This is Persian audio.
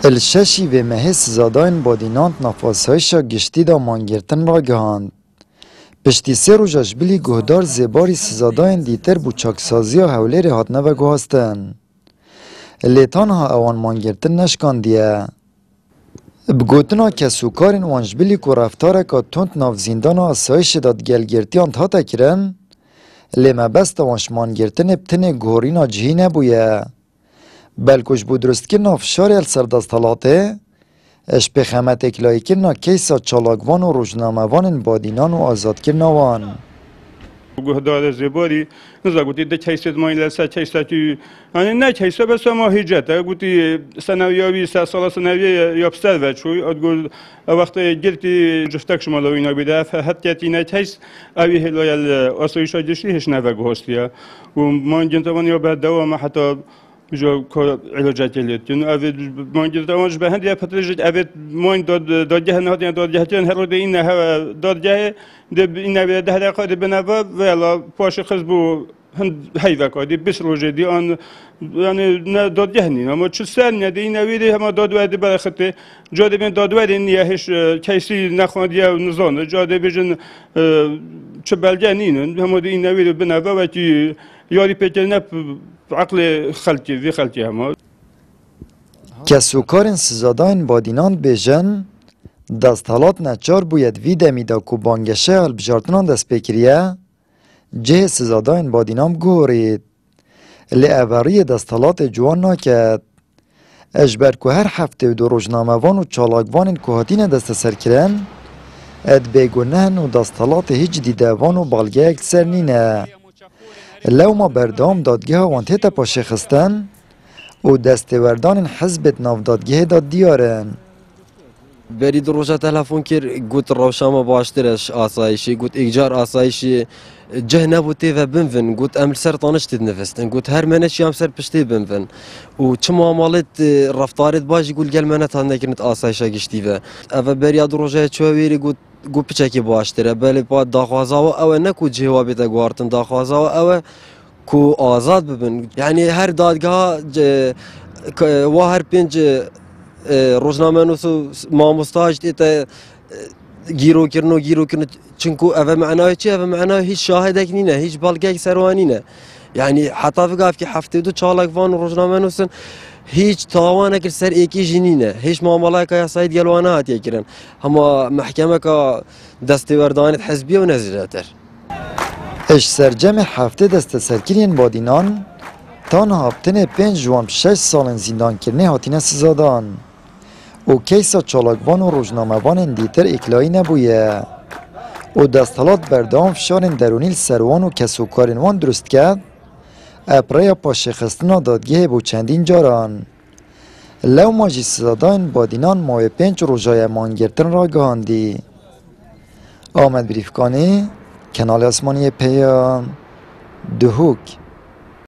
الششی و مه سزادان بادینانت نفاسهایشا گشتی دا مانگرتن را گهاند. پشتی سه روزش بلی گهدار زباری سزادان دیتر بو چاکسازی و حولیر هاتنه و گوهستن. لیتان ها اوان مانگرتن نشکاندیه. بگوتنا کسوکارین وانش بلی که رفتاره که تند ناف زندان ها اسایش داد گلگرتیان تا تکرن لیمه بست وانش مانگرتن بتن گورینا جهی نبویه. بلکش بود درست که نافشار السردستالاته اش بخمت اکلایی که نا کیسا چالاگوان و روشناموان بادینان و آزاد که نوان گهدار زباری نزا گوتی ده کیسید مایی لسا کیسا که نه کیسا بس ما هیجته گوتی سنویاوی سال سنوی یابستر و چوی ادگو وقت گرتی جفتک شما لوینا بیده حتی که نه کیس اوی هلویل آسایشا جشی هش نوه گوستیا و ما جنتوانی یا بعد دوام حتی جو علاجات لیت چون اوید مانجت آنش به هندی پترجت اوید مان دادجه نهادی دادجه تن هر روز این ها دادجه دب این اوید ده دقیقه بنوا ولی پاش خزبو هند هیوا کادی بس روزه دی آن یعنی نه دادجه نی اما چه سر ندی این اویدی هم دادوادی برخته جاده بین دادوادی نیهش کیسی نخوندی و نزان جاده بیشن چه بلجه نین هم این اویدی بنوا و کی یاری پیچنه عقل خلطی وی خلطی هم کسوکارن سزادان بادینان بیجن دستالات نچار باید وی دمیدا کو بانگشه البجارتنان دست بکریه جه سزادان بادینام گورید لی اوری دستالات جوان ناکد اجبر که هر هفته و دو روزنامه‌وان و چالاکوان کوهاتین دست سر کرن اد بگونهن و دستالات هیچ دیدوان و بالگه اکت سر نینه لو ما بردام دادگه وانته تا پاشه خستن و دستوردان حزب ناف دادگه داد دیارن برید روزه تلفن کرد گوت روشما باشترش آسایشی گوت ایجار آسایشی جه نبوده و بنفن گوت امر سر تانشت نفستن گوت هر منش یام سر پشتی بنفن و چه معاملات رفتارت باش گول گل منت هنده کنت آسایشا گشتی و اول برید روزه چویری گوت گو پچکی باشتره بله با داخوازا و او نکو جوابی تا گوارتن داخوازا و او کو آزاد ببن یعنی هر دادگاه و هر پنج روزنامه نوسو ماموستاج دیتا گیرو کرنو چنکو او معناه چی او معناه هیچ شاهدک نینه هیچ بالگک سروانی نه یعنی حتی فقط که هفته دو چالک وان روزنامه نوسن هیچ تاوانه که سر ایکی جنینه هیچ معامله که ساید گلوانه هاتی کرن اما محکمه که دستوردانت حزبی و نزیراتر اش سرجم هفته دست سرکرین بادینان تانها بتن 5 جوان 6 سال زندان کرنه هاتینه سزادان و کیسا چالاکوان و روزنامه‌وان دیتر اکلایی نبویه و دستالات بردام فشارن درونیل سروان و کسوکارین وان درست کرد اپرای پاشه خستنا دادگه بو چندین جاران لو ماجی سزادان بادینان ماه 5 روزای مانگرتن را گهاندی آمد بریفکانی کنال آسمانی پیام دهوک